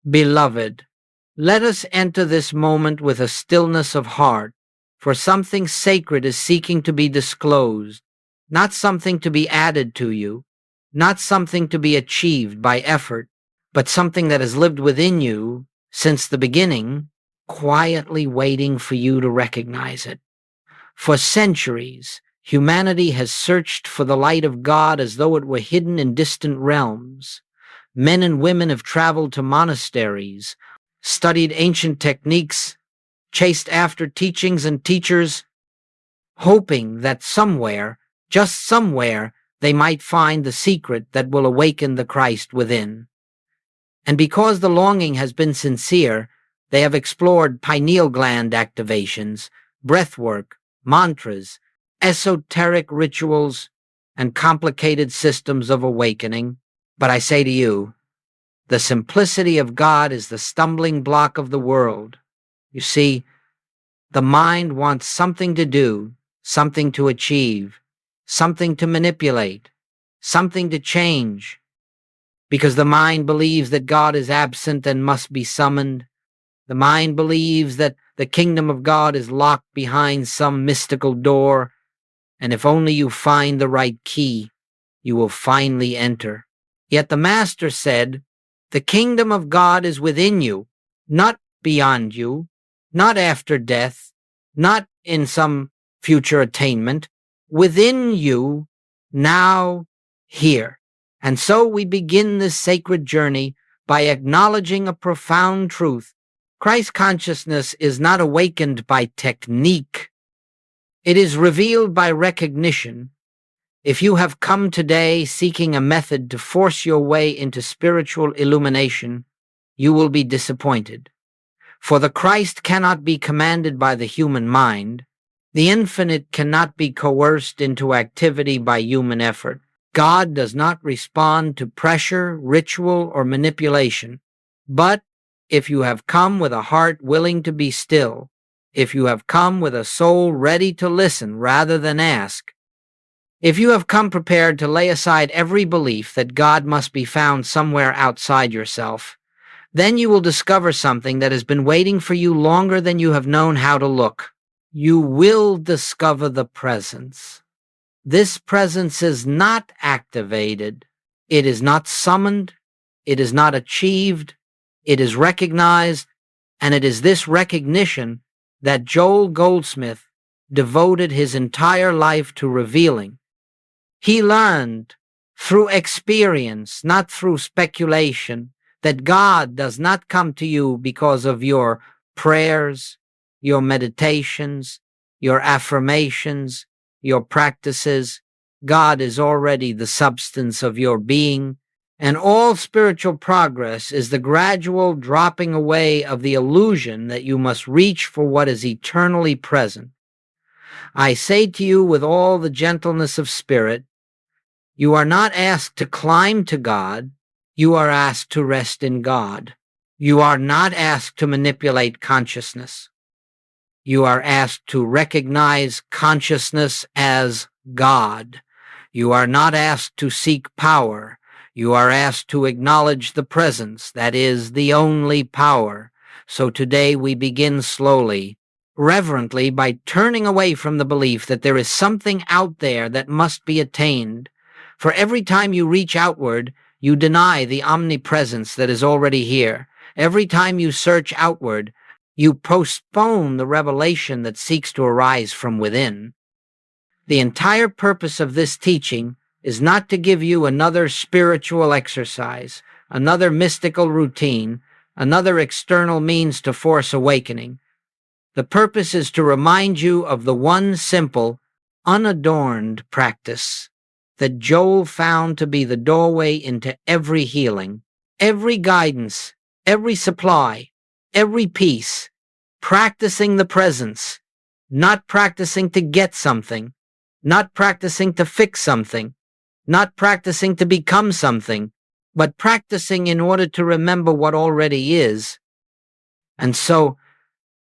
Beloved, let us enter this moment with a stillness of heart, for something sacred is seeking to be disclosed, not something to be added to you, not something to be achieved by effort, but something that has lived within you since the beginning, quietly waiting for you to recognize it. For centuries, humanity has searched for the light of God as though it were hidden in distant realms. Men and women have traveled to monasteries, studied ancient techniques, chased after teachings and teachers, hoping that somewhere, just somewhere, they might find the secret that will awaken the Christ within. And because the longing has been sincere, they have explored pineal gland activations, breathwork, mantras, esoteric rituals, and complicated systems of awakening. But I say to you, the simplicity of God is the stumbling block of the world. You see, the mind wants something to do, something to achieve, something to manipulate, something to change, because the mind believes that God is absent and must be summoned. The mind believes that the kingdom of God is locked behind some mystical door, and if only you find the right key, you will finally enter. Yet the Master said, the kingdom of God is within you, not beyond you, not after death, not in some future attainment, within you, now, here. And so we begin this sacred journey by acknowledging a profound truth. Christ consciousness is not awakened by technique. It is revealed by recognition. If you have come today seeking a method to force your way into spiritual illumination, you will be disappointed. For the Christ cannot be commanded by the human mind. The infinite cannot be coerced into activity by human effort. God does not respond to pressure, ritual, or manipulation. But if you have come with a heart willing to be still, if you have come with a soul ready to listen rather than ask, if you have come prepared to lay aside every belief that God must be found somewhere outside yourself, then you will discover something that has been waiting for you longer than you have known how to look. You will discover the presence. This presence is not activated. It is not summoned. It is not achieved. It is recognized. And it is this recognition that Joel Goldsmith devoted his entire life to revealing. He learned through experience, not through speculation, that God does not come to you because of your prayers, your meditations, your affirmations, your practices. God is already the substance of your being, and all spiritual progress is the gradual dropping away of the illusion that you must reach for what is eternally present. I say to you with all the gentleness of spirit, you are not asked to climb to God, you are asked to rest in God. You are not asked to manipulate consciousness. You are asked to recognize consciousness as God. You are not asked to seek power. You are asked to acknowledge the presence, that is, the only power. So today we begin slowly, reverently, by turning away from the belief that there is something out there that must be attained. For every time you reach outward, you deny the omnipresence that is already here. Every time you search outward, you postpone the revelation that seeks to arise from within. The entire purpose of this teaching is not to give you another spiritual exercise, another mystical routine, another external means to force awakening. The purpose is to remind you of the one simple, unadorned practice that Joel found to be the doorway into every healing, every guidance, every supply, every peace, practicing the presence, not practicing to get something, not practicing to fix something, not practicing to become something, but practicing in order to remember what already is. And so,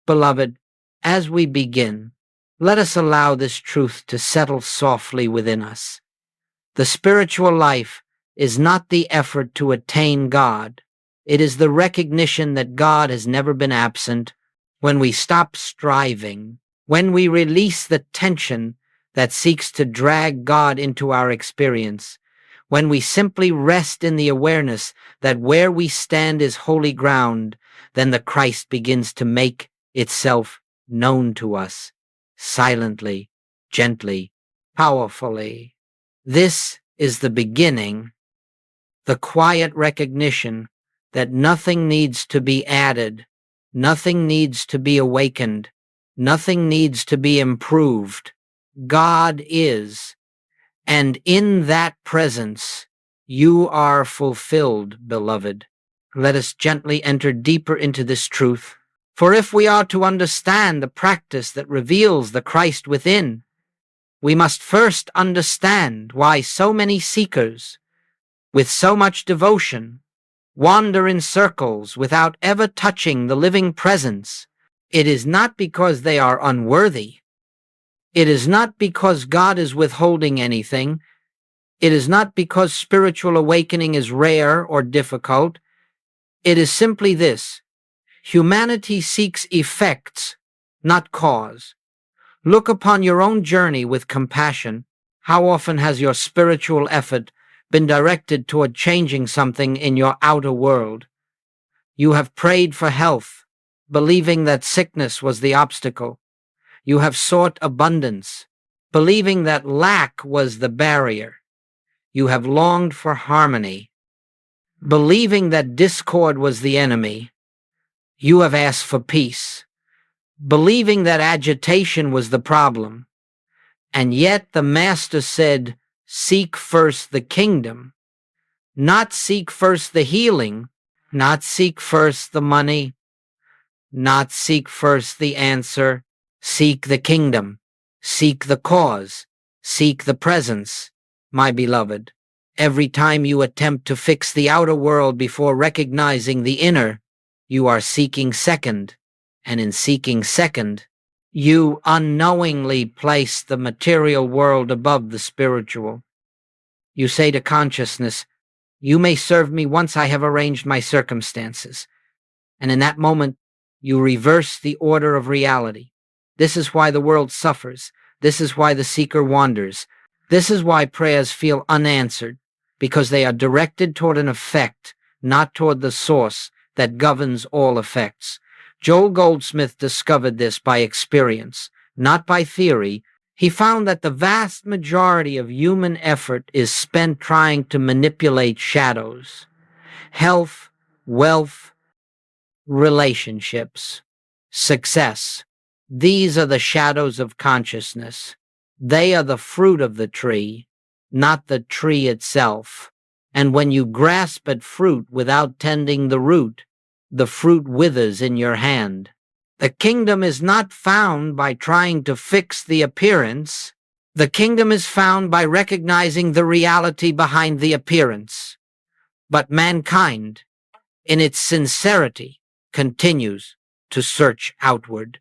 beloved, as we begin, let us allow this truth to settle softly within us. The spiritual life is not the effort to attain God. It is the recognition that God has never been absent. When we stop striving, when we release the tension that seeks to drag God into our experience, when we simply rest in the awareness that where we stand is holy ground, then the Christ begins to make itself known to us, silently, gently, powerfully. This is the beginning, the quiet recognition that nothing needs to be added, nothing needs to be awakened, nothing needs to be improved. God is, and in that presence you are fulfilled, beloved. Let us gently enter deeper into this truth. For if we are to understand the practice that reveals the Christ within, we must first understand why so many seekers, with so much devotion, wander in circles without ever touching the living presence. It is not because they are unworthy. It is not because God is withholding anything. It is not because spiritual awakening is rare or difficult. It is simply this: humanity seeks effects, not cause. Look upon your own journey with compassion. How often has your spiritual effort been directed toward changing something in your outer world? You have prayed for health, believing that sickness was the obstacle. You have sought abundance, believing that lack was the barrier. You have longed for harmony, believing that discord was the enemy. You have asked for peace, believing that agitation was the problem. And yet the Master said, seek first the kingdom, not seek first the healing, not seek first the money, not seek first the answer. Seek the kingdom, seek the cause, seek the presence, my beloved. Every time you attempt to fix the outer world before recognizing the inner, you are seeking second, and in seeking second, you unknowingly place the material world above the spiritual. You say to consciousness, you may serve me once I have arranged my circumstances. And in that moment, you reverse the order of reality. This is why the world suffers. This is why the seeker wanders. This is why prayers feel unanswered, because they are directed toward an effect, not toward the source that governs all effects. Joel Goldsmith discovered this by experience, not by theory. He found that the vast majority of human effort is spent trying to manipulate shadows. Health, wealth, relationships, success. These are the shadows of consciousness. They are the fruit of the tree, not the tree itself. And when you grasp at fruit without tending the fruit withers in your hand. The kingdom is not found by trying to fix the appearance. The kingdom is found by recognizing the reality behind the appearance. But mankind, in its sincerity, continues to search outward.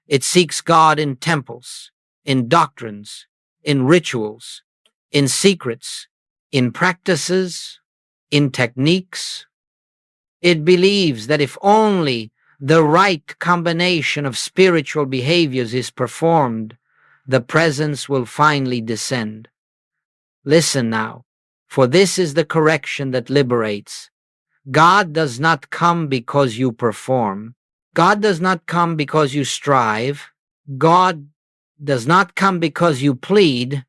It seeks God in temples, in doctrines, in rituals, in secrets, in practices, in techniques. It believes that if only the right combination of spiritual behaviors is performed, the presence will finally descend. Listen now, for this is the correction that liberates. God does not come because you perform. God does not come because you strive. God does not come because you plead.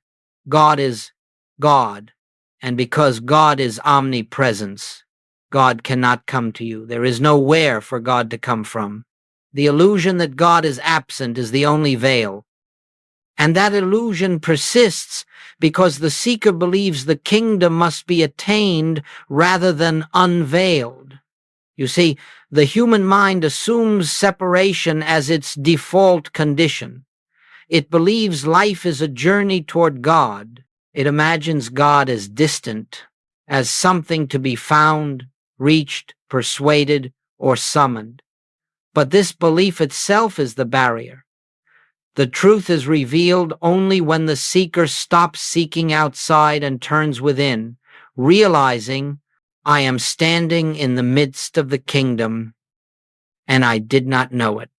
God is God. And because God is omnipresence, God cannot come to you. There is nowhere for God to come from. The illusion that God is absent is the only veil. And that illusion persists because the seeker believes the kingdom must be attained rather than unveiled. You see, the human mind assumes separation as its default condition. It believes life is a journey toward God. It imagines God as distant, as something to be found, reached, persuaded, or summoned. But this belief itself is the barrier. The truth is revealed only when the seeker stops seeking outside and turns within, realizing I am standing in the midst of the kingdom, and I did not know it.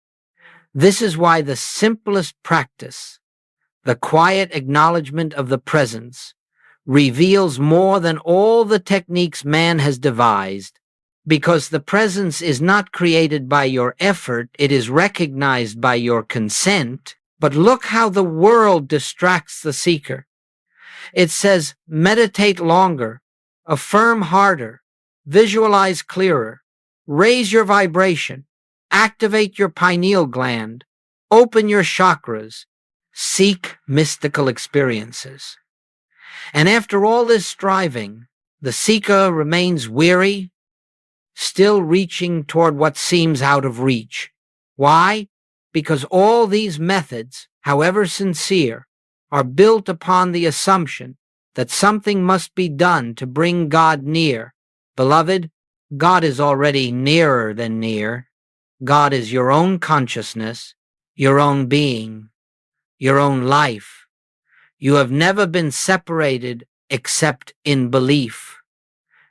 This is why the simplest practice, the quiet acknowledgement of the presence, reveals more than all the techniques man has devised, because the presence is not created by your effort, it is recognized by your consent. But look how the world distracts the seeker. It says, meditate longer, affirm harder, visualize clearer, raise your vibration, activate your pineal gland, open your chakras, seek mystical experiences. And after all this striving, the seeker remains weary, still reaching toward what seems out of reach. Why? Because all these methods, however sincere, are built upon the assumption that something must be done to bring God near. Beloved, God is already nearer than near. God is your own consciousness, your own being, your own life. You have never been separated except in belief.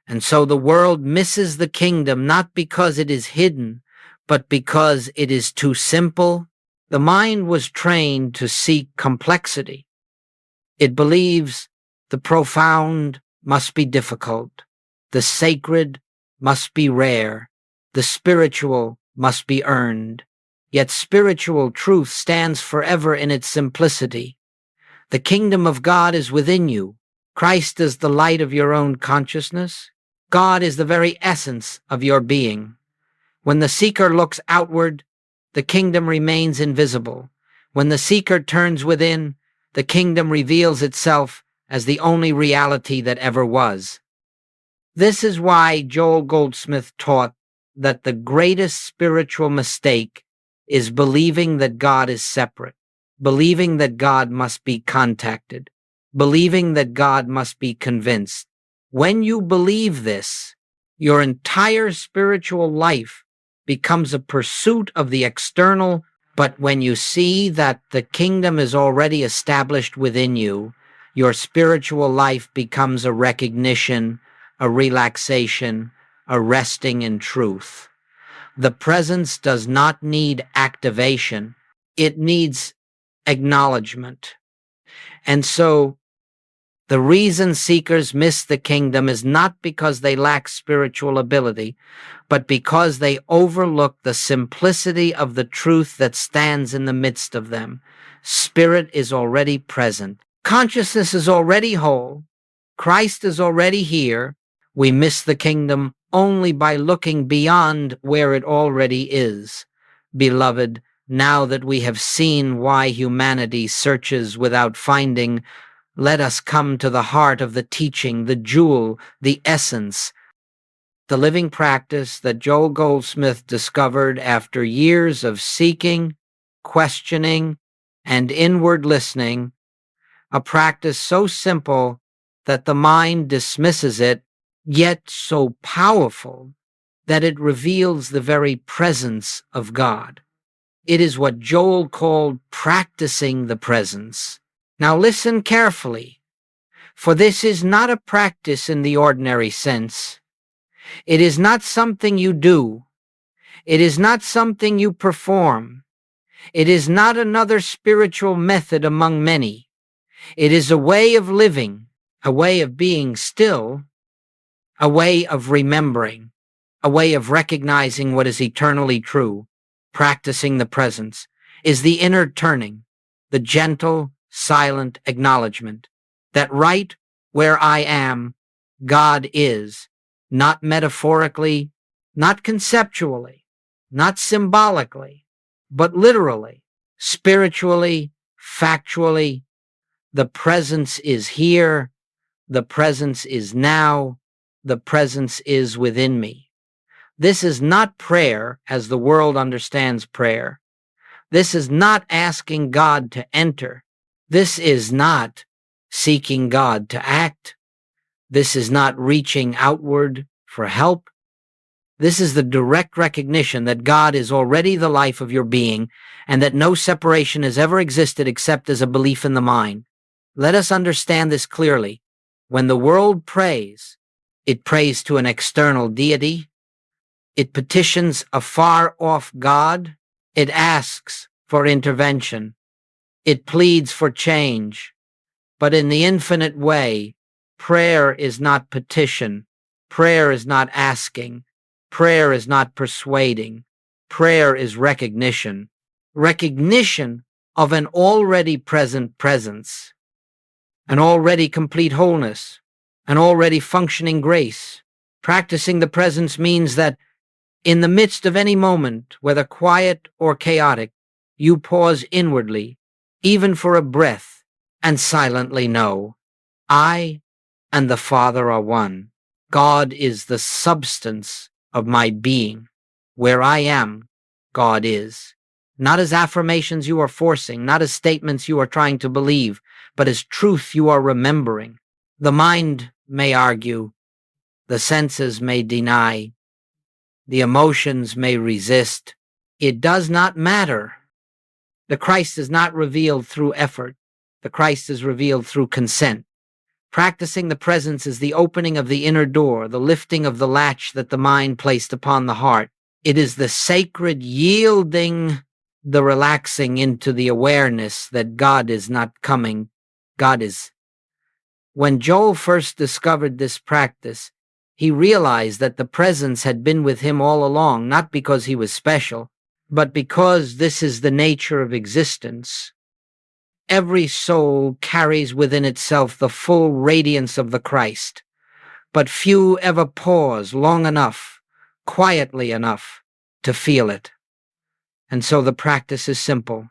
And so the world misses the kingdom not because it is hidden, but because it is too simple. The mind was trained to seek complexity. It believes the profound must be difficult, the sacred must be rare, the spiritual must be earned. Yet spiritual truth stands forever in its simplicity. The kingdom of God is within you. Christ is the light of your own consciousness. God is the very essence of your being. When the seeker looks outward, the kingdom remains invisible. When the seeker turns within, the kingdom reveals itself as the only reality that ever was. This is why Joel Goldsmith taught that the greatest spiritual mistake is believing that God is separate, believing that God must be contacted, believing that God must be convinced. When you believe this, your entire spiritual life becomes a pursuit of the external. But when you see that the kingdom is already established within you, your spiritual life becomes a recognition, a relaxation, a resting in truth. The presence does not need activation. It needs acknowledgement. And so the reason seekers miss the kingdom is not because they lack spiritual ability, but because they overlook the simplicity of the truth that stands in the midst of them. Spirit is already present. Consciousness is already whole. Christ is already here. We miss the kingdom only by looking beyond where it already is. Beloved, now that we have seen why humanity searches without finding, let us come to the heart of the teaching, the jewel, the essence, the living practice that Joel Goldsmith discovered after years of seeking, questioning, and inward listening, a practice so simple that the mind dismisses it, yet so powerful that it reveals the very presence of God. It is what Joel called practicing the presence. Now listen carefully, for this is not a practice in the ordinary sense. It is not something you do. It is not something you perform. It is not another spiritual method among many. It is a way of living, a way of being still, a way of remembering, a way of recognizing what is eternally true. Practicing the presence is the inner turning, the gentle, silent acknowledgement that right where I am, God is, not metaphorically, not conceptually, not symbolically, but literally, spiritually, factually. The presence is here, the presence is now, the presence is within me. This is not prayer as the world understands prayer. This is not asking God to enter. This is not seeking God to act. This is not reaching outward for help. This is the direct recognition that God is already the life of your being and that no separation has ever existed except as a belief in the mind. Let us understand this clearly. When the world prays, It prays to an external deity. It petitions a far-off God. It asks for intervention. It pleads for change. But in the infinite way, prayer is not petition. Prayer is not asking. Prayer is not persuading. Prayer is recognition. Recognition of an already present presence, an already complete wholeness, an already functioning grace. Practicing the presence means that in the midst of any moment, whether quiet or chaotic, you pause inwardly, even for a breath, and silently know, I and the Father are one. God is the substance of my being. Where I am, God is. Not as affirmations you are forcing, not as statements you are trying to believe, but as truth you are remembering. The mind may argue, the senses may deny, the emotions may resist. It does not matter. The Christ is not revealed through effort. The Christ is revealed through consent. Practicing the presence is the opening of the inner door, the lifting of the latch that the mind placed upon the heart. It is the sacred yielding, the relaxing into the awareness that God is not coming. God is. When Joel first discovered this practice, he realized that the presence had been with him all along, not because he was special, but because this is the nature of existence. Every soul carries within itself the full radiance of the Christ, but few ever pause long enough, quietly enough, to feel it. And so the practice is simple.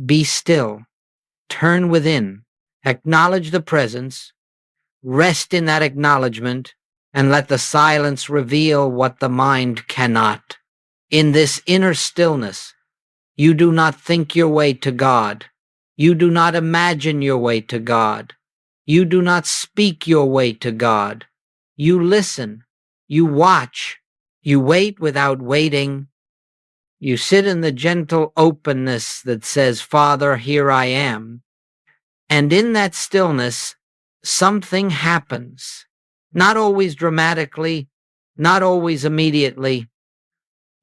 Be still, turn within, acknowledge the presence, rest in that acknowledgement, and let the silence reveal what the mind cannot. In this inner stillness, you do not think your way to God. You do not imagine your way to God. You do not speak your way to God. You listen. You watch. You wait without waiting. You sit in the gentle openness that says, Father, here I am. And in that stillness, something happens. Not always dramatically, not always immediately,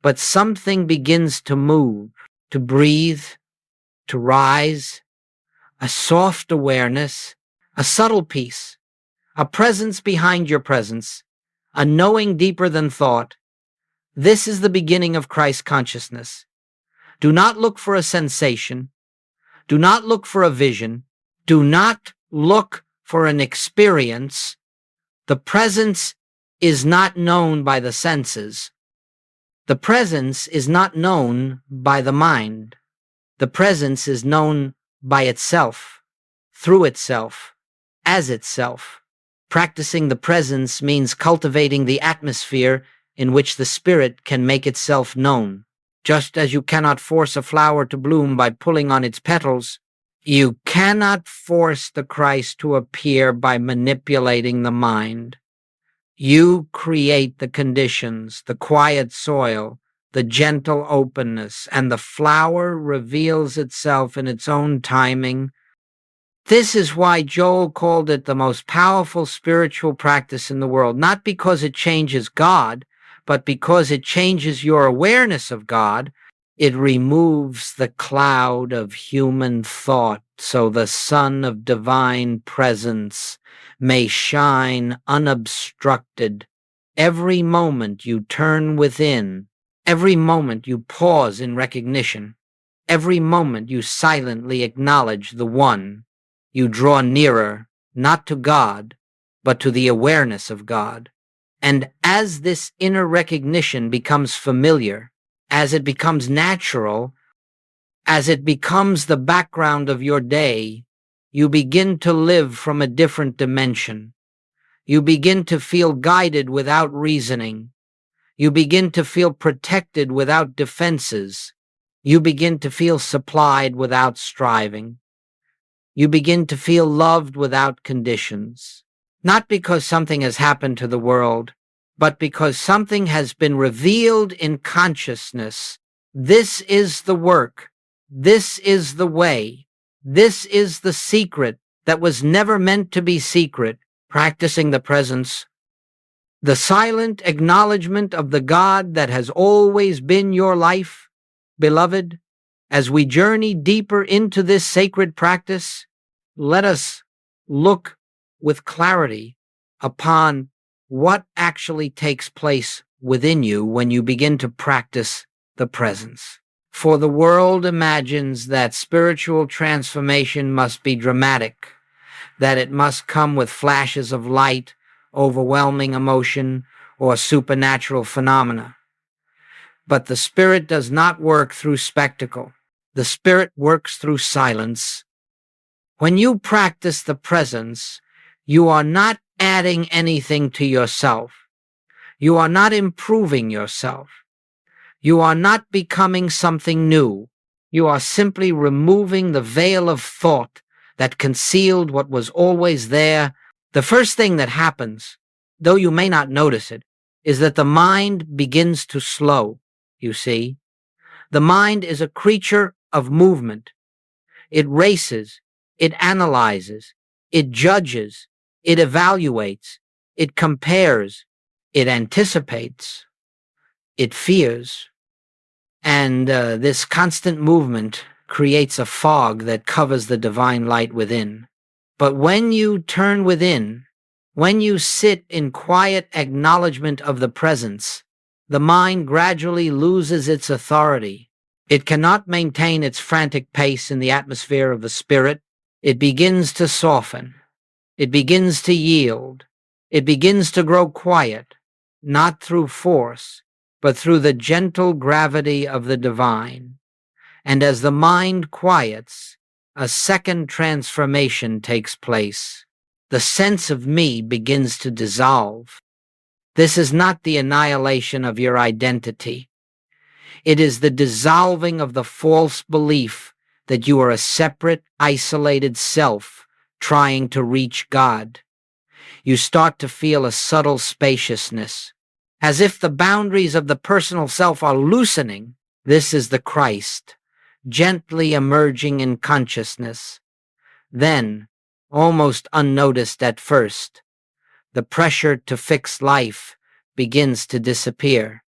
but something begins to move, to breathe, to rise, a soft awareness, a subtle peace, a presence behind your presence, a knowing deeper than thought. This is the beginning of Christ consciousness. Do not look for a sensation. Do not look for a vision. Do not look for an experience. The presence is not known by the senses. The presence is not known by the mind. The presence is known by itself, through itself, as itself. Practicing the presence means cultivating the atmosphere in which the spirit can make itself known. Just as you cannot force a flower to bloom by pulling on its petals, you cannot force the Christ to appear by manipulating the mind. You create the conditions, the quiet soil, the gentle openness, and the flower reveals itself in its own timing. This is why Joel called it the most powerful spiritual practice in the world, not because it changes God, but because it changes your awareness of God. It removes the cloud of human thought so the sun of divine presence may shine unobstructed. Every moment you turn within, every moment you pause in recognition, every moment you silently acknowledge the One, you draw nearer, not to God, but to the awareness of God. And as this inner recognition becomes familiar, as it becomes natural, as it becomes the background of your day, you begin to live from a different dimension. You begin to feel guided without reasoning. You begin to feel protected without defenses. You begin to feel supplied without striving. You begin to feel loved without conditions. Not because something has happened to the world, but because something has been revealed in consciousness. This is the work. This is the way. This is the secret that was never meant to be secret. Practicing the presence The silent acknowledgement of the God that has always been your life, beloved. As we journey deeper into this sacred practice, let us look with clarity upon what actually takes place within you when you begin to practice the presence. For the world imagines that spiritual transformation must be dramatic, that it must come with flashes of light, overwhelming emotion, or supernatural phenomena. But the Spirit does not work through spectacle. The Spirit works through silence. When you practice the presence, you are not adding anything to yourself. You are not improving yourself. You are not becoming something new. You are simply removing the veil of thought that concealed what was always there. The first thing that happens, though you may not notice it, is that the mind begins to slow, you see. The mind is a creature of movement. It races, it analyzes, it judges, it evaluates, it compares, it anticipates, it fears. And this constant movement creates a fog that covers the divine light within. But when you turn within, when you sit in quiet acknowledgement of the presence, the mind gradually loses its authority. It cannot maintain its frantic pace in the atmosphere of the Spirit. It begins to soften. It begins to yield. It begins to grow quiet, not through force, but through the gentle gravity of the divine. And as the mind quiets, a second transformation takes place. The sense of me begins to dissolve. This is not the annihilation of your identity. It is the dissolving of the false belief that you are a separate, isolated self trying to reach God. You start to feel a subtle spaciousness, as if the boundaries of the personal self are loosening. This is the Christ, gently emerging in consciousness. Then, almost unnoticed at first, the pressure to fix life begins to disappear.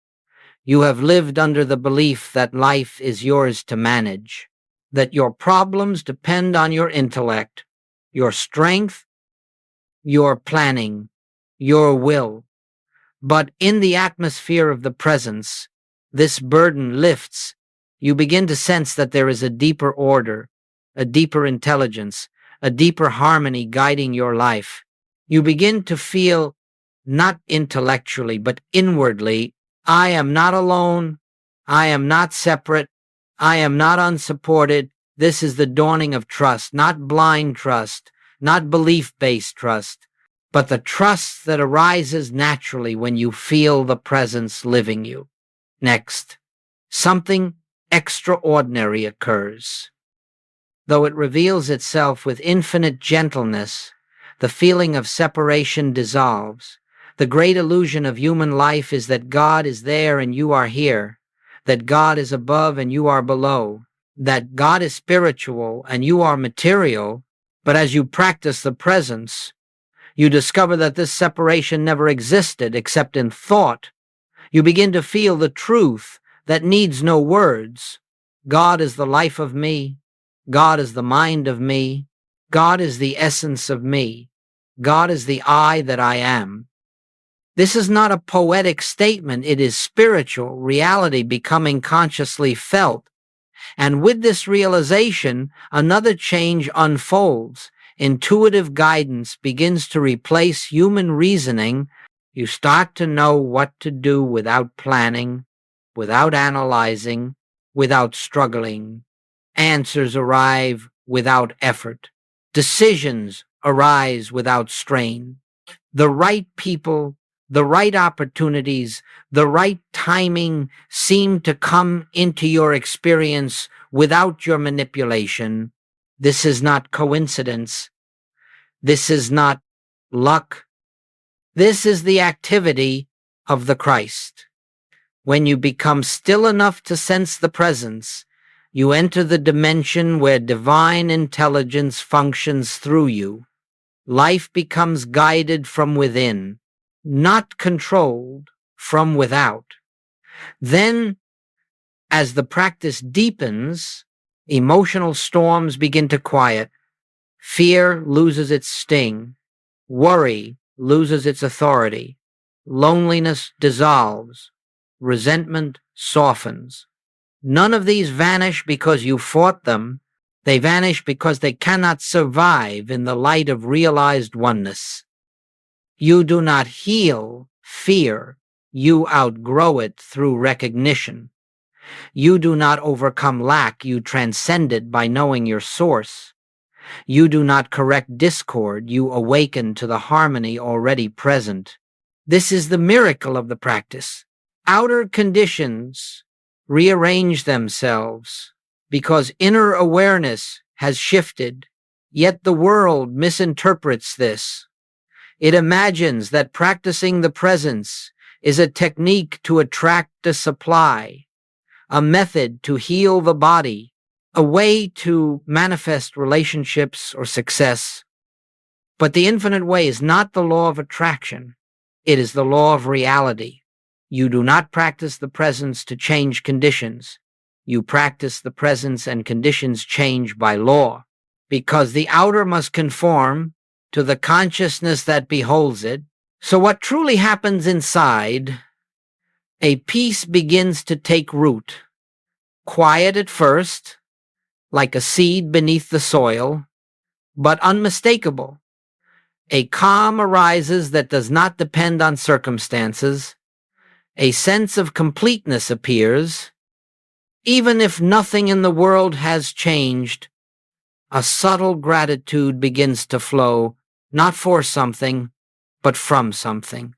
You have lived under the belief that life is yours to manage, that your problems depend on your intellect, your strength, your planning, your will. But in the atmosphere of the presence, this burden lifts. You begin to sense that there is a deeper order, a deeper intelligence, a deeper harmony guiding your life. You begin to feel, not intellectually, but inwardly, I am not alone. I am not separate. I am not unsupported. This is the dawning of trust, not blind trust, not belief-based trust, but the trust that arises naturally when you feel the presence living you. Next, something extraordinary occurs. Though it reveals itself with infinite gentleness, the feeling of separation dissolves. The great illusion of human life is that God is there and you are here, that God is above and you are below, that God is spiritual and you are material. But as you practice the presence, you discover that this separation never existed except in thought. You begin to feel the truth that needs no words. God is the life of me. God is the mind of me. God is the essence of me. God is the I that I am. This is not a poetic statement. It is spiritual reality becoming consciously felt. And with this realization, another change unfolds. Intuitive guidance begins to replace human reasoning. You start to know what to do without planning, without analyzing, without struggling. Answers arrive without effort. Decisions arise without strain. The right people, the right opportunities, the right timing seem to come into your experience without your manipulation. This is not coincidence. This is not luck. This is the activity of the Christ. When you become still enough to sense the presence, you enter the dimension where divine intelligence functions through you. Life becomes guided from within. not controlled from without. Then, as the practice deepens, emotional storms begin to quiet. Fear loses its sting. Worry loses its authority. Loneliness dissolves. Resentment softens. None of these vanish because you fought them. They vanish because they cannot survive in the light of realized oneness. You do not heal fear. You outgrow it through recognition. You do not overcome lack. You transcend it by knowing your source. You do not correct discord. You awaken to the harmony already present. This is the miracle of the practice. Outer conditions rearrange themselves because inner awareness has shifted, yet the world misinterprets this. It imagines that practicing the presence is a technique to attract a supply, a method to heal the body, a way to manifest relationships or success. But the infinite way is not the law of attraction. It is the law of reality. You do not practice the presence to change conditions. You practice the presence and conditions change by law, because the outer must conform to the consciousness that beholds it. So what truly happens inside, a peace begins to take root, quiet at first, like a seed beneath the soil, but unmistakable. A calm arises that does not depend on circumstances. A sense of completeness appears. Even if nothing in the world has changed, a subtle gratitude begins to flow, not for something, but from something.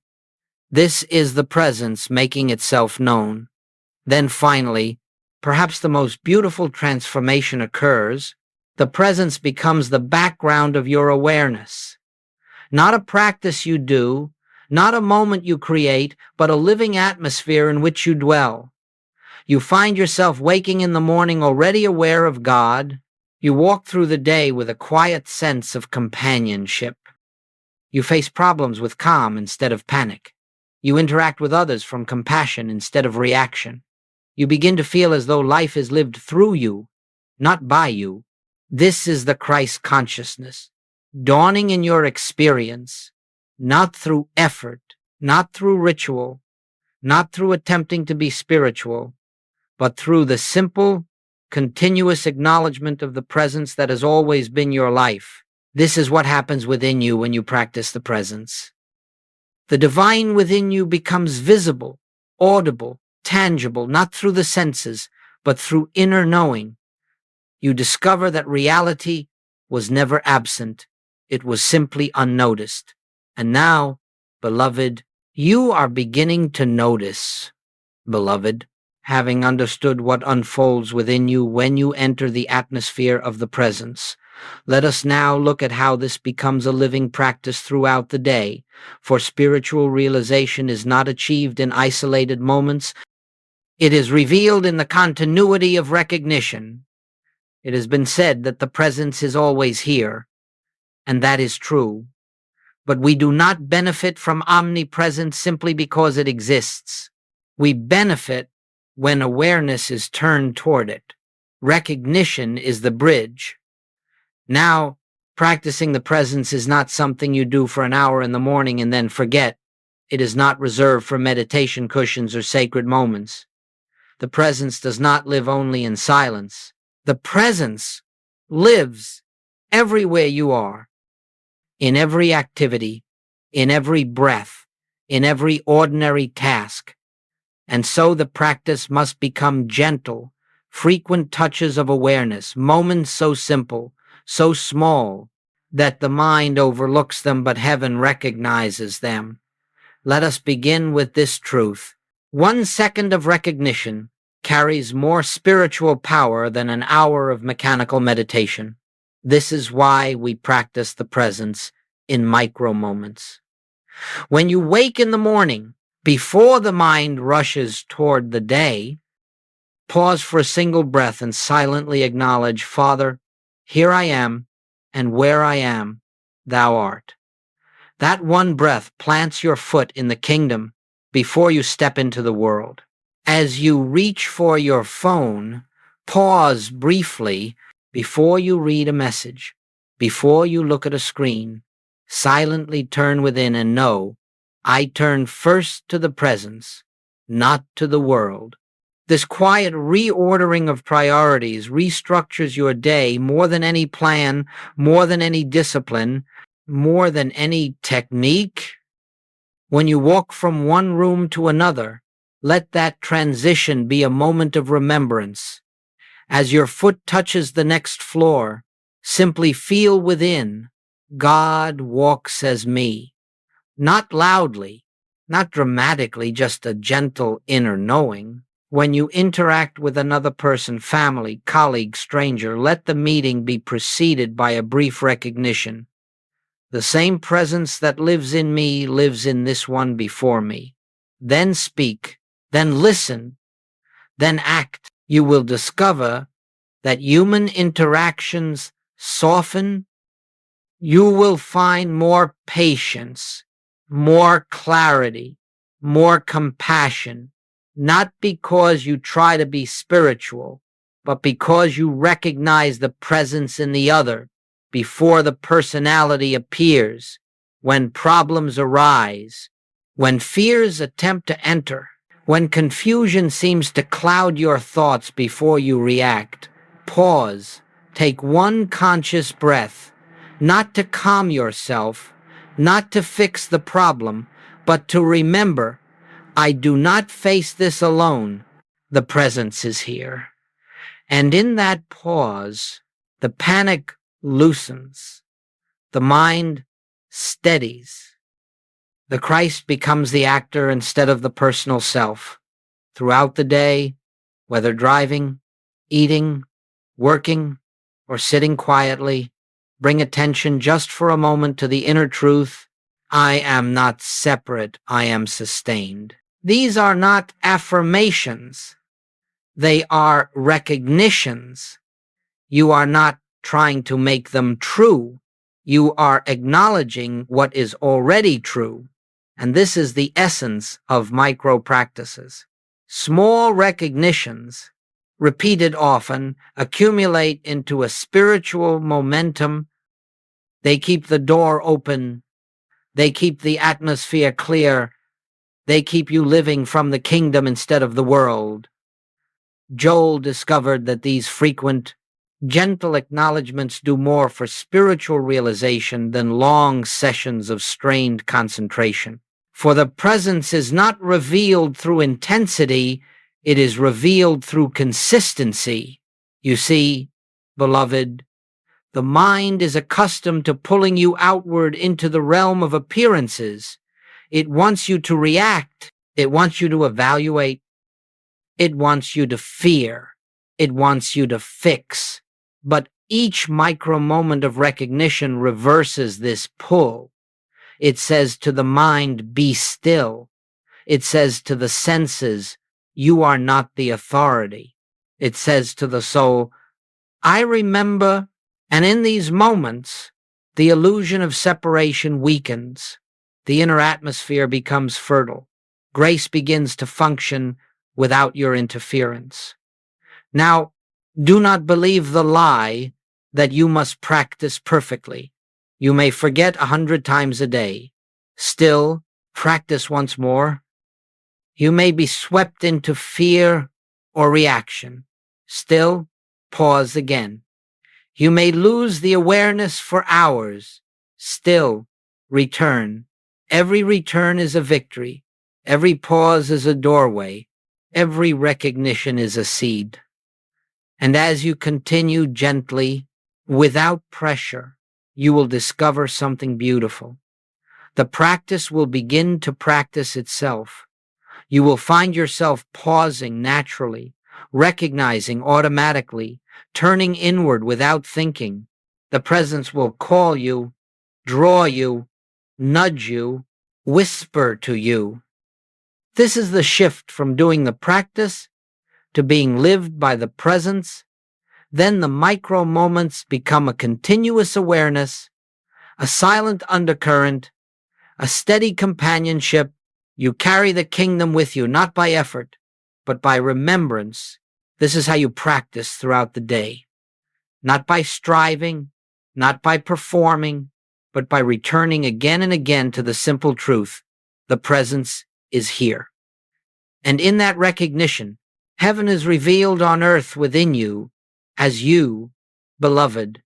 This is the presence making itself known. Then finally, perhaps the most beautiful transformation occurs. The presence becomes the background of your awareness. Not a practice you do, not a moment you create, but a living atmosphere in which you dwell. You find yourself waking in the morning already aware of God. You walk through the day with a quiet sense of companionship. You face problems with calm instead of panic. You interact with others from compassion instead of reaction. You begin to feel as though life is lived through you, not by you. This is the Christ consciousness, dawning in your experience, not through effort, not through ritual, not through attempting to be spiritual, but through the simple, continuous acknowledgement of the presence that has always been your life. This is what happens within you when you practice the presence. The divine within you becomes visible, audible, tangible, not through the senses, but through inner knowing. You discover that reality was never absent. It was simply unnoticed. And now, beloved, you are beginning to notice, beloved, having understood what unfolds within you when you enter the atmosphere of the presence. Let us now look at how this becomes a living practice throughout the day, for spiritual realization is not achieved in isolated moments. It is revealed in the continuity of recognition. It has been said that the presence is always here, and that is true. But we do not benefit from omnipresence simply because it exists. We benefit when awareness is turned toward it. Recognition is the bridge. Now, practicing the presence is not something you do for an hour in the morning and then forget. It is not reserved for meditation cushions or sacred moments. The presence does not live only in silence. The presence lives everywhere you are, in every activity, in every breath, in every ordinary task. And so the practice must become gentle, frequent touches of awareness, moments so simple, so small, that the mind overlooks them but heaven recognizes them. Let us begin with this truth. 1 second of recognition carries more spiritual power than an hour of mechanical meditation. This is why we practice the presence in micro moments. When you wake in the morning, before the mind rushes toward the day, pause for a single breath and silently acknowledge, Father, here I am, and where I am, thou art. That one breath plants your foot in the kingdom before you step into the world. As you reach for your phone, pause briefly before you read a message, before you look at a screen. Silently turn within and know, I turn first to the presence, not to the world. This quiet reordering of priorities restructures your day more than any plan, more than any discipline, more than any technique. When you walk from one room to another, let that transition be a moment of remembrance. As your foot touches the next floor, simply feel within, God walks as me. Not loudly, not dramatically, just a gentle inner knowing. When you interact with another person, family, colleague, stranger, let the meeting be preceded by a brief recognition. The same presence that lives in me lives in this one before me. Then speak, then listen, then act. You will discover that human interactions soften. You will find more patience, more clarity, more compassion, not because you try to be spiritual, but because you recognize the presence in the other before the personality appears, when problems arise, when fears attempt to enter, when confusion seems to cloud your thoughts before you react. Pause, take one conscious breath, not to calm yourself, not to fix the problem, but to remember, I do not face this alone. The presence is here. And in that pause, the panic loosens, the mind steadies. The Christ becomes the actor instead of the personal self. Throughout the day, whether driving, eating, working, or sitting quietly, bring attention just for a moment to the inner truth. I am not separate, I am sustained. These are not affirmations. They are recognitions. You are not trying to make them true. You are acknowledging what is already true. And this is the essence of micro practices. Small recognitions, repeated often, accumulate into a spiritual momentum. They keep the door open. They keep the atmosphere clear. They keep you living from the kingdom instead of the world. Joel discovered that these frequent, gentle acknowledgments do more for spiritual realization than long sessions of strained concentration. For the presence is not revealed through intensity, it is revealed through consistency. You see, beloved, the mind is accustomed to pulling you outward into the realm of appearances. It wants you to react. It wants you to evaluate. It wants you to fear. It wants you to fix. But each micro moment of recognition reverses this pull. It says to the mind, be still. It says to the senses, you are not the authority. It says to the soul, I remember. And in these moments, the illusion of separation weakens. The inner atmosphere becomes fertile. Grace begins to function without your interference. Now, do not believe the lie that you must practice perfectly. You may forget 100 times a day. Still, practice once more. You may be swept into fear or reaction. Still, pause again. You may lose the awareness for hours. Still, return. Every return is a victory. Every pause is a doorway. Every recognition is a seed. And as you continue gently, without pressure, you will discover something beautiful. The practice will begin to practice itself. You will find yourself pausing naturally, recognizing automatically, turning inward without thinking. The presence will call you, draw you, nudge you, whisper to you. This is the shift from doing the practice to being lived by the presence. Then the micro moments become a continuous awareness, a silent undercurrent, a steady companionship. You carry the kingdom with you, not by effort, but by remembrance. This is how you practice throughout the day. Not by striving, not by performing, but by returning again and again to the simple truth. The presence is here. And in that recognition, heaven is revealed on earth within you as you, beloved.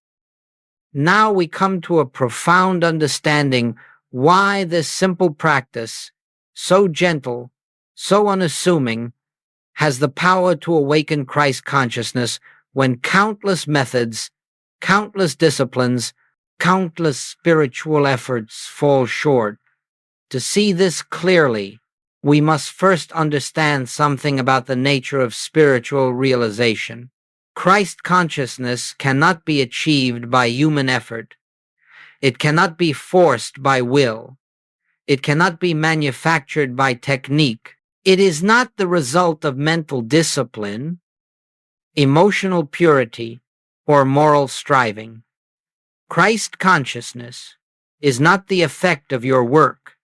Now we come to a profound understanding why this simple practice, so gentle, so unassuming, has the power to awaken Christ consciousness when countless methods, countless disciplines, countless spiritual efforts fall short. To see this clearly, we must first understand something about the nature of spiritual realization. Christ consciousness cannot be achieved by human effort. It cannot be forced by will. It cannot be manufactured by technique. It is not the result of mental discipline, emotional purity, or moral striving. Christ consciousness is not the effect of your work.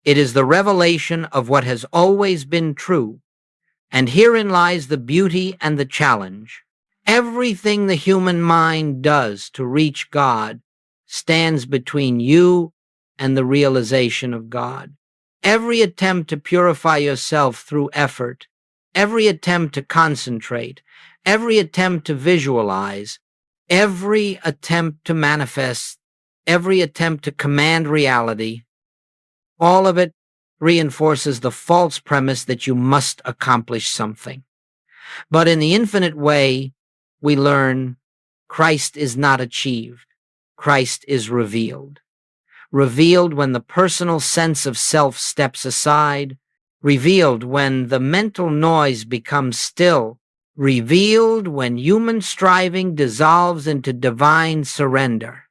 It is the revelation of what has always been true, and herein lies the beauty and the challenge. Everything the human mind does to reach God stands between you and the realization of God. Every attempt to purify yourself through effort, every attempt to concentrate, every attempt to visualize, every attempt to manifest, every attempt to command reality, all of it reinforces the false premise that you must accomplish something. But in the infinite way, we learn Christ is not achieved. Christ is revealed. Revealed when the personal sense of self steps aside, revealed when the mental noise becomes still, revealed when human striving dissolves into divine surrender.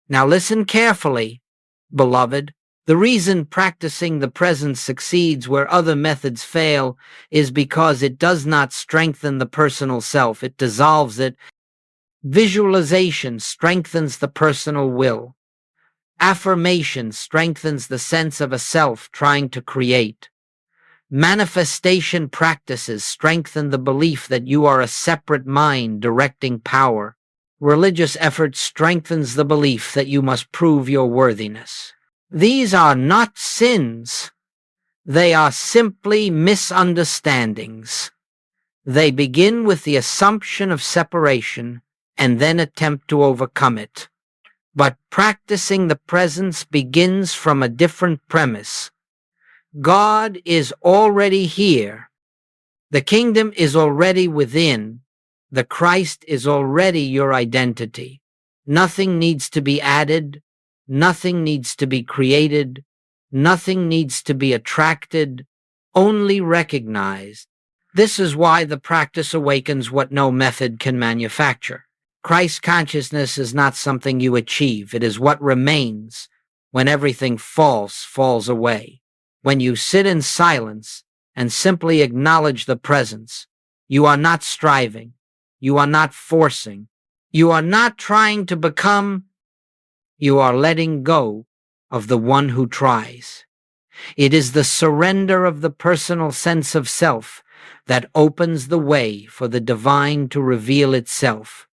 Now listen carefully, beloved. The reason practicing the present succeeds where other methods fail is because it does not strengthen the personal self, it dissolves it. Visualization strengthens the personal will. Affirmation strengthens the sense of a self trying to create. Manifestation practices strengthen the belief that you are a separate mind directing power. Religious effort strengthens the belief that you must prove your worthiness. These are not sins. They are simply misunderstandings. They begin with the assumption of separation and then attempt to overcome it. But practicing the presence begins from a different premise. God is already here. The kingdom is already within. The Christ is already your identity. Nothing needs to be added. Nothing needs to be created. Nothing needs to be attracted, only recognized. This is why the practice awakens what no method can manufacture. Christ consciousness is not something you achieve. It is what remains when everything false falls away. When you sit in silence and simply acknowledge the presence, you are not striving. You are not forcing. You are not trying to become. You are letting go of the one who tries. It is the surrender of the personal sense of self that opens the way for the divine to reveal itself.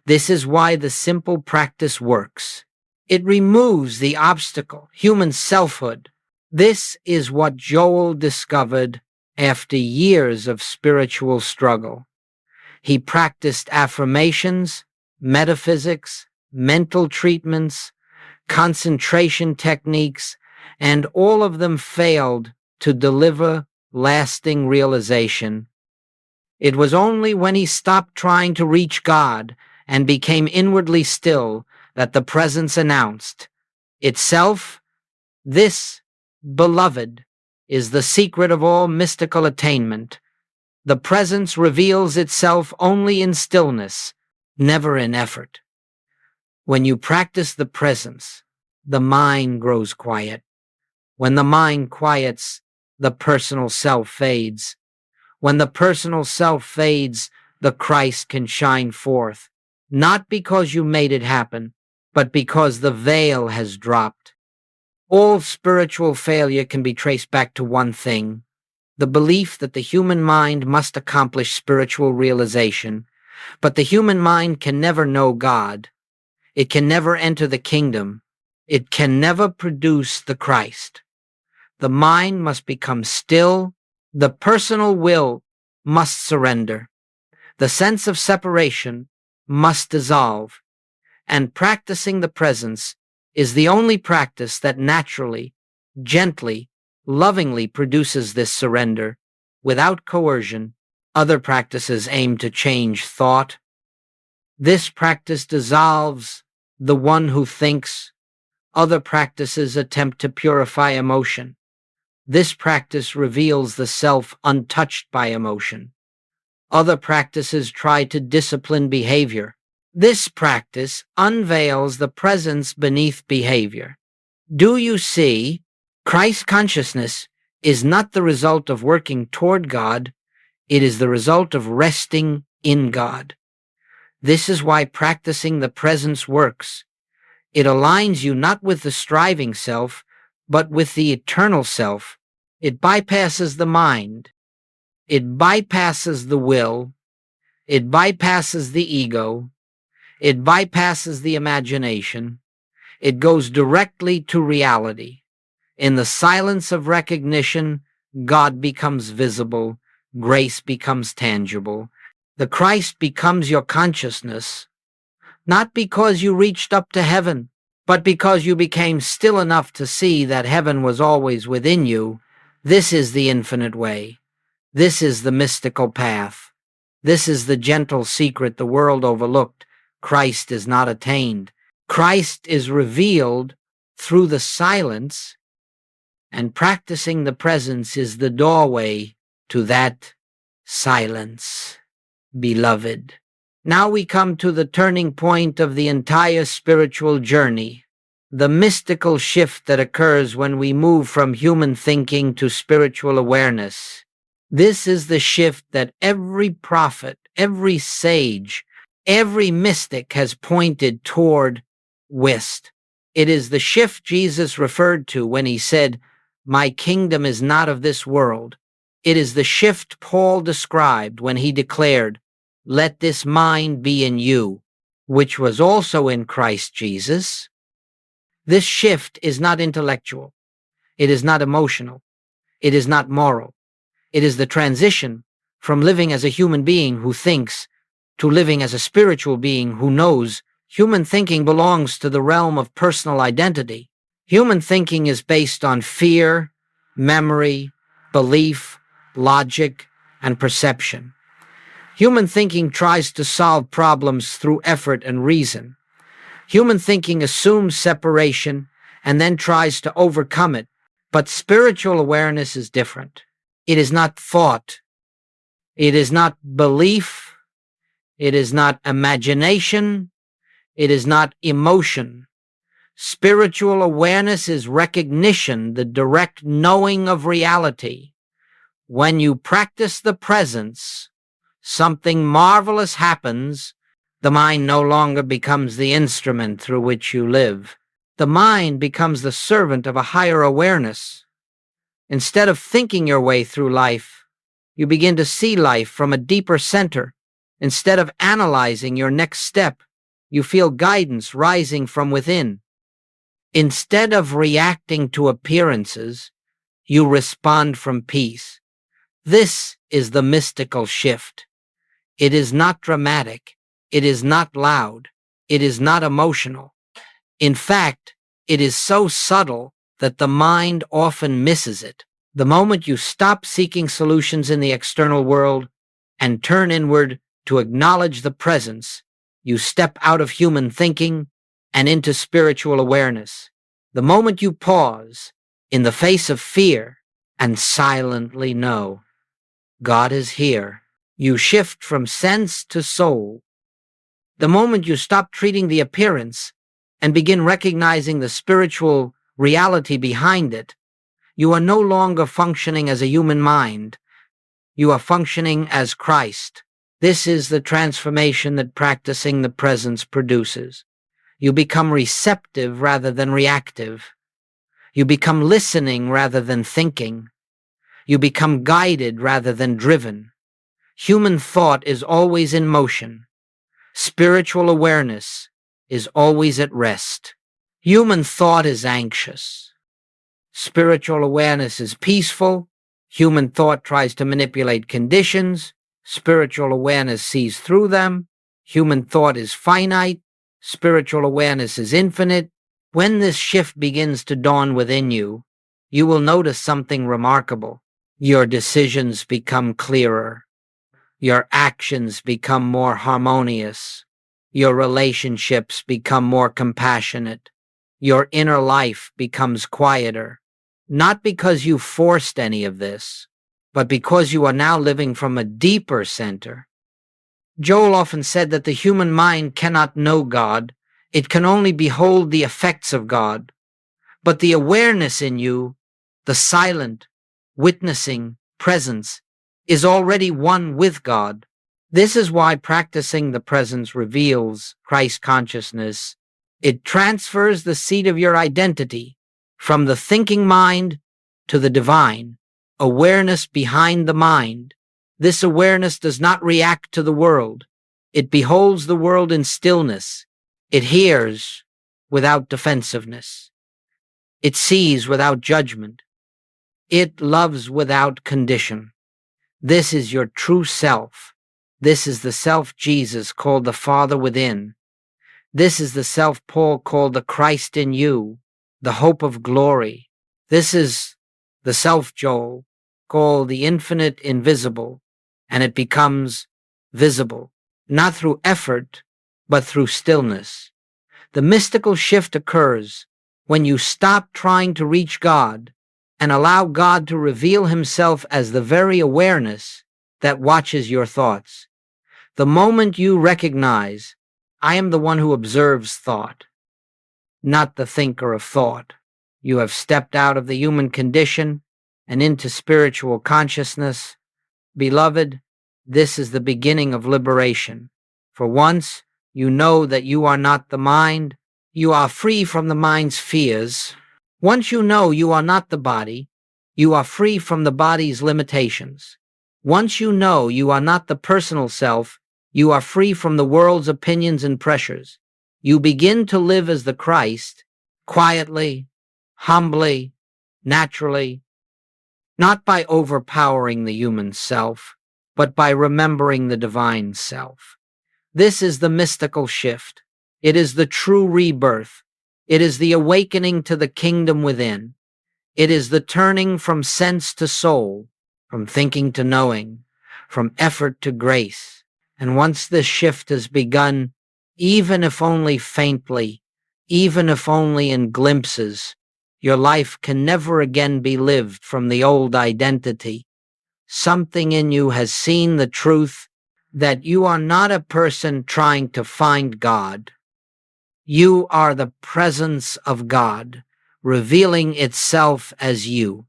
This is why the simple practice works. It removes the obstacle, human selfhood. This is what Joel discovered after years of spiritual struggle. He practiced affirmations, metaphysics, mental treatments, concentration techniques, and all of them failed to deliver lasting realization. It was only when he stopped trying to reach God and became inwardly still that the presence announced itself. This, beloved, is the secret of all mystical attainment. The presence reveals itself only in stillness, never in effort. When you practice the presence, the mind grows quiet. When the mind quiets, the personal self fades. When the personal self fades, the Christ can shine forth, not because you made it happen, but because the veil has dropped. All spiritual failure can be traced back to one thing: the belief that the human mind must accomplish spiritual realization. But the human mind can never know God. It can never enter the kingdom. It can never produce the Christ. The mind must become still. The personal will must surrender. The sense of separation must dissolve. And practicing the presence is the only practice that naturally, gently, lovingly produces this surrender, without coercion. Other practices aim to change thought. This practice dissolves the one who thinks. Other practices attempt to purify emotion. This practice reveals the self untouched by emotion. Other practices try to discipline behavior. This practice unveils the presence beneath behavior. Do you see? Christ consciousness is not the result of working toward God. It is the result of resting in God. This is why practicing the presence works. It aligns you not with the striving self, but with the eternal self. It bypasses the mind. It bypasses the will. It bypasses the ego. It bypasses the imagination. It goes directly to reality. In the silence of recognition, God becomes visible. Grace becomes tangible. The Christ becomes your consciousness, not because you reached up to heaven, but because you became still enough to see that heaven was always within you. This is the infinite way. This is the mystical path. This is the gentle secret the world overlooked. Christ is not attained. Christ is revealed through the silence, and practicing the presence is the doorway to that silence, beloved. Now we come to the turning point of the entire spiritual journey, the mystical shift that occurs when we move from human thinking to spiritual awareness. This is the shift that every prophet, every sage, every mystic has pointed toward west. It is the shift Jesus referred to when he said, "My kingdom is not of this world." It is the shift Paul described when he declared, "Let this mind be in you, which was also in Christ Jesus." This shift is not intellectual. It is not emotional. It is not moral. It is the transition from living as a human being who thinks to living as a spiritual being who knows. Human thinking belongs to the realm of personal identity. Human thinking is based on fear, memory, belief, logic, and perception. Human thinking tries to solve problems through effort and reason. Human thinking assumes separation and then tries to overcome it. But spiritual awareness is different. It is not thought. It is not belief. It is not imagination. It is not emotion. Spiritual awareness is recognition, the direct knowing of reality. When you practice the presence, something marvelous happens. The mind no longer becomes the instrument through which you live. The mind becomes the servant of a higher awareness. Instead of thinking your way through life, you begin to see life from a deeper center. Instead of analyzing your next step, you feel guidance rising from within. Instead of reacting to appearances, you respond from peace. This is the mystical shift. It is not dramatic. It is not loud. It is not emotional. In fact, it is so subtle that the mind often misses it. The moment you stop seeking solutions in the external world and turn inward to acknowledge the presence, you step out of human thinking and into spiritual awareness. The moment you pause in the face of fear and silently know God is here, you shift from sense to soul. The moment you stop treating the appearance and begin recognizing the spiritual reality behind it, you are no longer functioning as a human mind. You are functioning as Christ. This is the transformation that practicing the presence produces. You become receptive rather than reactive. You become listening rather than thinking. You become guided rather than driven. Human thought is always in motion. Spiritual awareness is always at rest. Human thought is anxious. Spiritual awareness is peaceful. Human thought tries to manipulate conditions. Spiritual awareness sees through them. Human thought is finite. Spiritual awareness is infinite. When this shift begins to dawn within you, you will notice something remarkable. Your decisions become clearer. Your actions become more harmonious. Your relationships become more compassionate. Your inner life becomes quieter. Not because you forced any of this, but because you are now living from a deeper center. Joel often said that the human mind cannot know God. It can only behold the effects of God. But the awareness in you, the silent, witnessing presence, is already one with God. This is why practicing the presence reveals Christ consciousness. It transfers the seat of your identity from the thinking mind to the divine, awareness behind the mind. This awareness does not react to the world. It beholds the world in stillness. It hears without defensiveness. It sees without judgment. It loves without condition. This is your true self. This is the self Jesus called the Father within. This is the self Paul called the Christ in you, the hope of glory. This is the self Joel called the infinite invisible, and it becomes visible, not through effort, but through stillness. The mystical shift occurs when you stop trying to reach God and allow God to reveal himself as the very awareness that watches your thoughts. The moment you recognize, I am the one who observes thought, not the thinker of thought, you have stepped out of the human condition and into spiritual consciousness. Beloved, this is the beginning of liberation. For once, you know that you are not the mind. You are free from the mind's fears. Once you know you are not the body, you are free from the body's limitations. Once you know you are not the personal self, you are free from the world's opinions and pressures. You begin to live as the Christ, quietly, humbly, naturally, not by overpowering the human self, but by remembering the divine self. This is the mystical shift. It is the true rebirth. It is the awakening to the kingdom within. It is the turning from sense to soul, from thinking to knowing, from effort to grace. And once this shift has begun, even if only faintly, even if only in glimpses, your life can never again be lived from the old identity. Something in you has seen the truth that you are not a person trying to find God. You are the presence of God, revealing itself as you.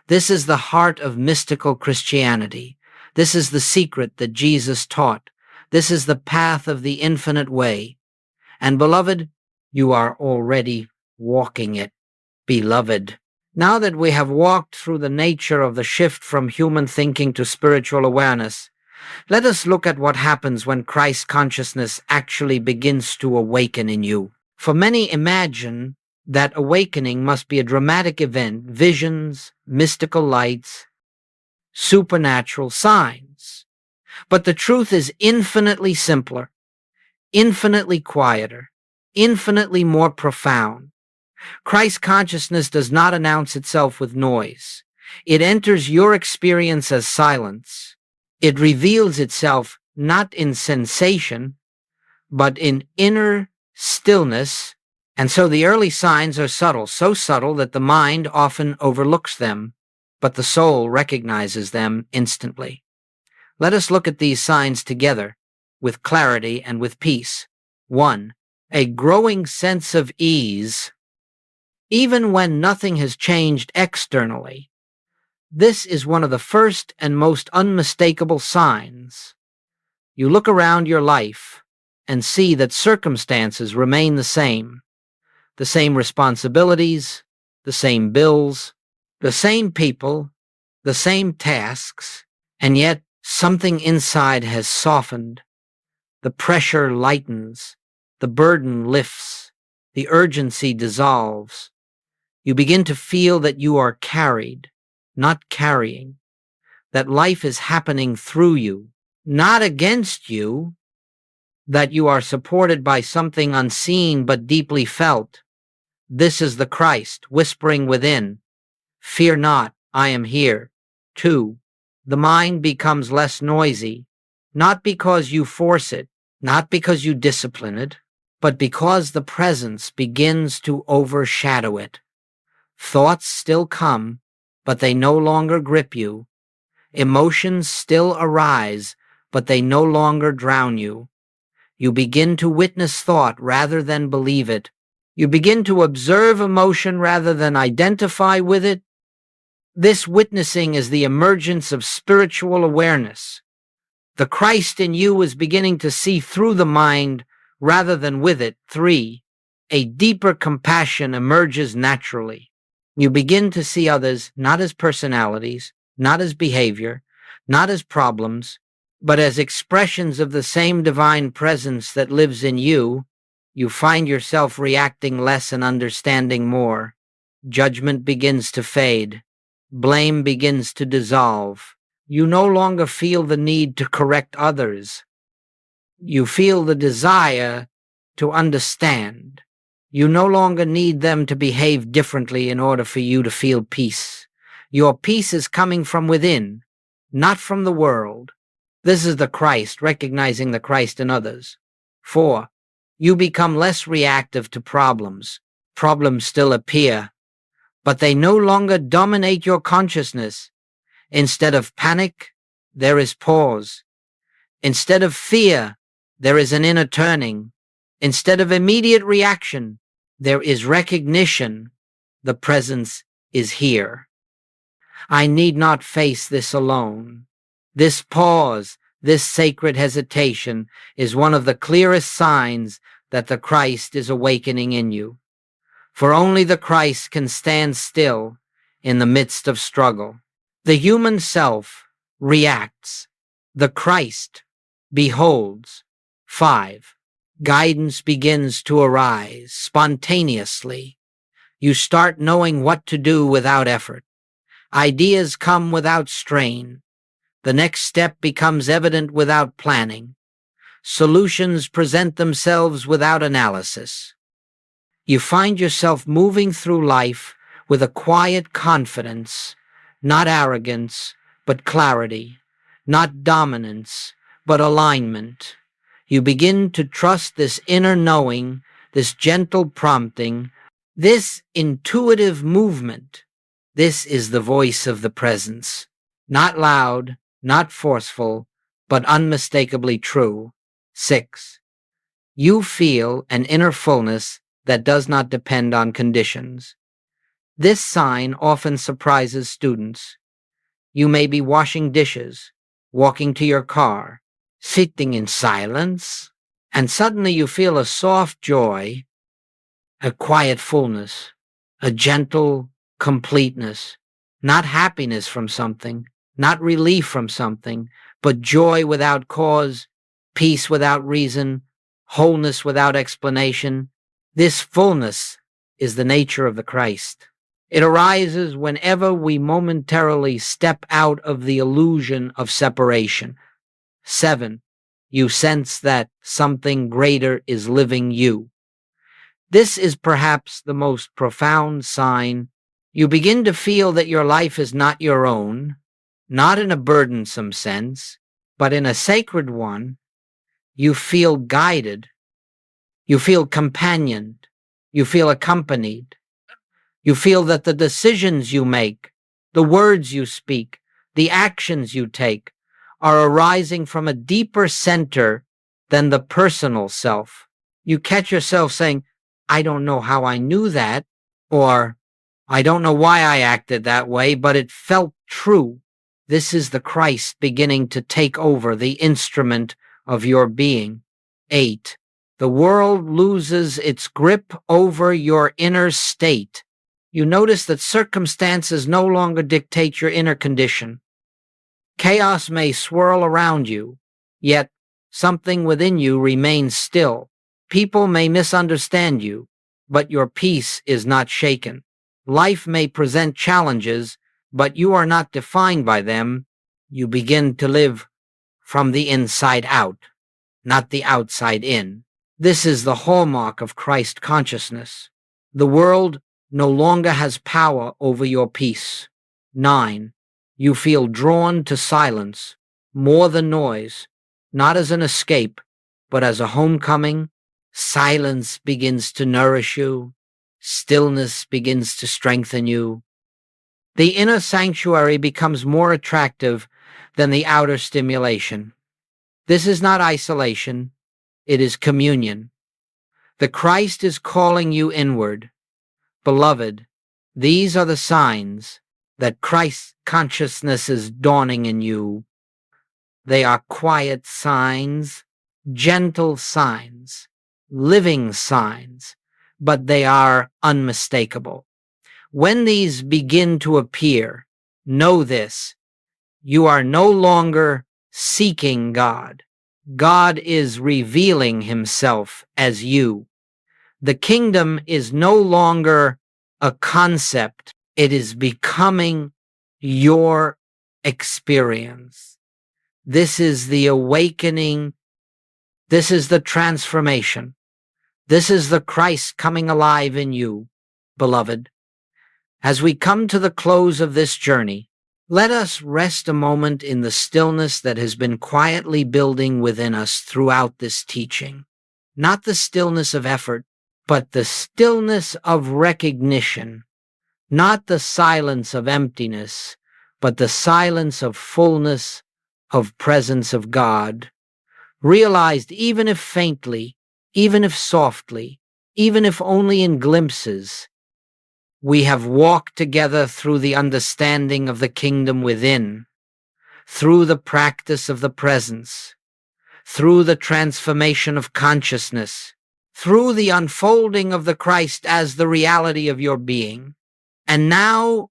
This is the heart of mystical Christianity. This is the secret that Jesus taught. This is the path of the infinite way. And beloved, you are already walking it. Beloved, now that we have walked through the nature of the shift from human thinking to spiritual awareness, let us look at what happens when Christ consciousness actually begins to awaken in you. For many imagine that awakening must be a dramatic event, visions, mystical lights, supernatural signs. But the truth is infinitely simpler, infinitely quieter, infinitely more profound. Christ consciousness does not announce itself with noise. It enters your experience as silence. It reveals itself not in sensation, but in inner stillness. And so the early signs are subtle, so subtle that the mind often overlooks them, but the soul recognizes them instantly. Let us look at these signs together, with clarity and with peace. 1. A growing sense of ease. Even when nothing has changed externally, this is one of the first and most unmistakable signs. You look around your life and see that circumstances remain the same responsibilities, the same bills, the same people, the same tasks, and yet something inside has softened. The pressure lightens, the burden lifts, the urgency dissolves. You begin to feel that you are carried, not carrying, that life is happening through you, not against you, that you are supported by something unseen but deeply felt. This is the Christ whispering within, "Fear not, I am here." 2. The mind becomes less noisy, not because you force it, not because you discipline it, but because the presence begins to overshadow it. Thoughts still come, but they no longer grip you. Emotions still arise, but they no longer drown you. You begin to witness thought rather than believe it. You begin to observe emotion rather than identify with it. This witnessing is the emergence of spiritual awareness. The Christ in you is beginning to see through the mind rather than with it. 3. A deeper compassion emerges naturally. You begin to see others not as personalities, not as behavior, not as problems, but as expressions of the same divine presence that lives in you. You find yourself reacting less and understanding more. Judgment begins to fade. Blame begins to dissolve. You no longer feel the need to correct others. You feel the desire to understand. You no longer need them to behave differently in order for you to feel peace. Your peace is coming from within, not from the world. This is the Christ, recognizing the Christ in others. 4. You become less reactive to problems. Problems still appear, but they no longer dominate your consciousness. Instead of panic, there is pause. Instead of fear, there is an inner turning. Instead of immediate reaction, there is recognition. The presence is here. I need not face this alone. This pause, this sacred hesitation, is one of the clearest signs that the Christ is awakening in you. For only the Christ can stand still in the midst of struggle. The human self reacts. The Christ beholds. 5. Guidance begins to arise spontaneously. You start knowing what to do without effort. Ideas come without strain. The next step becomes evident without planning. Solutions present themselves without analysis. You find yourself moving through life with a quiet confidence, not arrogance, but clarity, not dominance, but alignment. You begin to trust this inner knowing, this gentle prompting, this intuitive movement. This is the voice of the presence, not loud, not forceful, but unmistakably true. 6. You feel an inner fullness that does not depend on conditions. This sign often surprises students. You may be washing dishes, walking to your car, sitting in silence, and suddenly you feel a soft joy, a quiet fullness, a gentle completeness, not happiness from something, not relief from something, but joy without cause, peace without reason, wholeness without explanation. This fullness is the nature of the Christ. It arises whenever we momentarily step out of the illusion of separation. 7. You sense that something greater is living you. This is perhaps the most profound sign. You begin to feel that your life is not your own, not in a burdensome sense, but in a sacred one. You feel guided. You feel companioned. You feel accompanied. You feel that the decisions you make, the words you speak, the actions you take are arising from a deeper center than the personal self. You catch yourself saying, "I don't know how I knew that," or "I don't know why I acted that way, but it felt true." This is the Christ beginning to take over the instrument of your being. 8. The world loses its grip over your inner state. You notice that circumstances no longer dictate your inner condition. Chaos may swirl around you, yet something within you remains still. People may misunderstand you, but your peace is not shaken. Life may present challenges, but you are not defined by them. You begin to live from the inside out, not the outside in. This is the hallmark of Christ consciousness. The world no longer has power over your peace. 9. You feel drawn to silence, more than noise, not as an escape, but as a homecoming. Silence begins to nourish you. Stillness begins to strengthen you. The inner sanctuary becomes more attractive than the outer stimulation. This is not isolation, it is communion. The Christ is calling you inward. Beloved, these are the signs that Christ consciousness is dawning in you. They are quiet signs, gentle signs, living signs, but they are unmistakable. When these begin to appear, know this: you are no longer seeking God. God is revealing himself as you. The kingdom is no longer a concept. It is becoming your experience. This is the awakening. This is the transformation. This is the Christ coming alive in you, beloved. As we come to the close of this journey, let us rest a moment in the stillness that has been quietly building within us throughout this teaching. Not the stillness of effort, but the stillness of recognition. Not the silence of emptiness, but the silence of fullness, of presence of God, realized even if faintly, even if softly, even if only in glimpses. We have walked together through the understanding of the kingdom within, through the practice of the presence, through the transformation of consciousness, through the unfolding of the Christ as the reality of your being. And now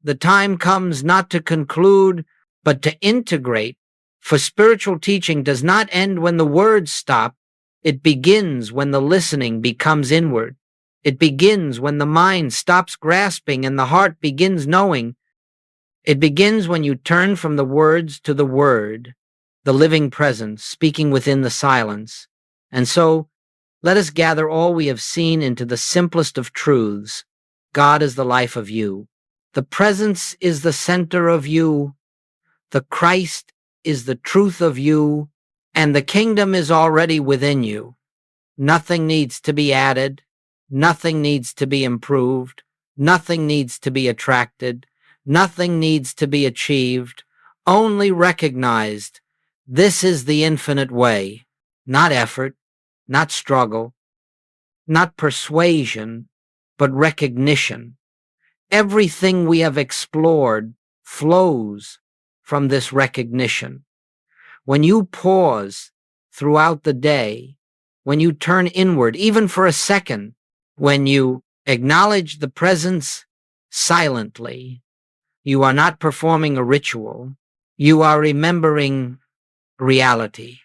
the time comes not to conclude, but to integrate, for spiritual teaching does not end when the words stop. It begins when the listening becomes inward. It begins when the mind stops grasping and the heart begins knowing. It begins when you turn from the words to the word, the living presence speaking within the silence. And so, let us gather all we have seen into the simplest of truths. God is the life of you. The presence is the center of you. The Christ is the truth of you. And the kingdom is already within you. Nothing needs to be added. Nothing needs to be improved. Nothing needs to be attracted. Nothing needs to be achieved. Only recognized. This is the infinite way. Not effort, not struggle, not persuasion, but recognition. Everything we have explored flows from this recognition. When you pause throughout the day, when you turn inward, even for a second, when you acknowledge the presence silently, you are not performing a ritual, you are remembering reality.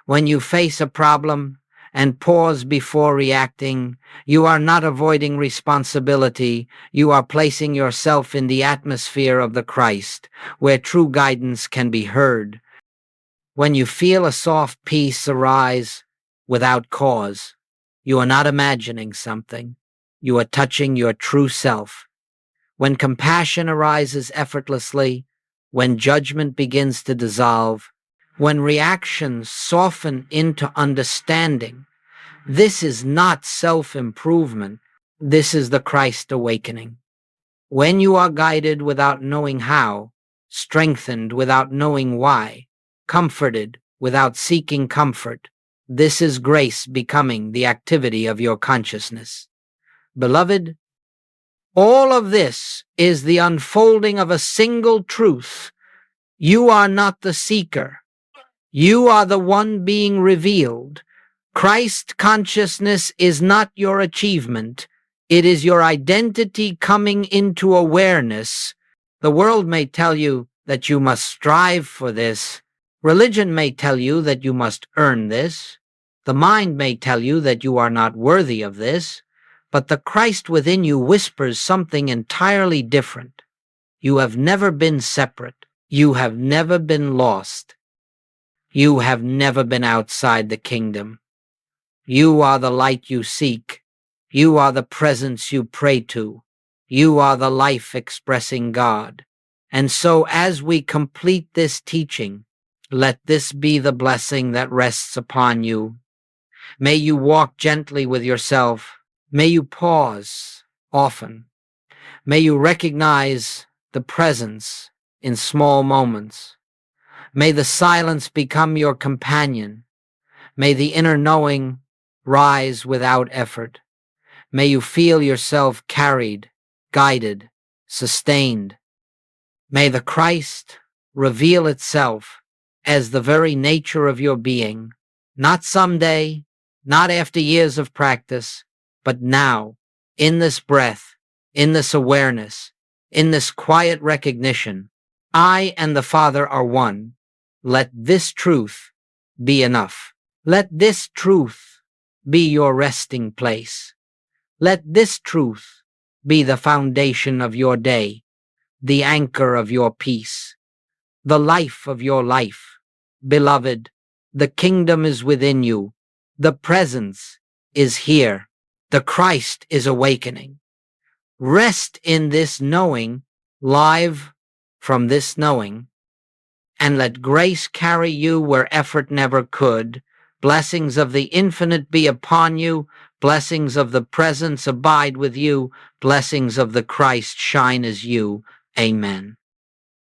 When you face a problem and pause before reacting, you are not avoiding responsibility, you are placing yourself in the atmosphere of the Christ, where true guidance can be heard. When you feel a soft peace arise without cause, you are not imagining something, you are touching your true self. When compassion arises effortlessly, when judgment begins to dissolve, when reactions soften into understanding, this is not self-improvement, this is the Christ awakening. When you are guided without knowing how, strengthened without knowing why, comforted without seeking comfort, this is grace becoming the activity of your consciousness. Beloved, all of this is the unfolding of a single truth. You are not the seeker. You are the one being revealed. Christ consciousness is not your achievement. It is your identity coming into awareness. The world may tell you that you must strive for this. Religion may tell you that you must earn this. The mind may tell you that you are not worthy of this. But the Christ within you whispers something entirely different. You have never been separate. You have never been lost. You have never been outside the kingdom. You are the light you seek. You are the presence you pray to. You are the life expressing God. And so as we complete this teaching, let this be the blessing that rests upon you. May you walk gently with yourself. May you pause often. May you recognize the presence in small moments. May the silence become your companion. May the inner knowing rise without effort. May you feel yourself carried, guided, sustained. May the Christ reveal itself as the very nature of your being, not someday, not after years of practice, but now, in this breath, in this awareness, in this quiet recognition. I and the Father are one. Let this truth be enough. Let this truth be your resting place. Let this truth be the foundation of your day, the anchor of your peace, the life of your life. Beloved, the kingdom is within you. The presence is here. The Christ is awakening. Rest in this knowing, live from this knowing, and let grace carry you where effort never could. Blessings of the infinite be upon you. Blessings of the presence abide with you. Blessings of the Christ shine as you. Amen.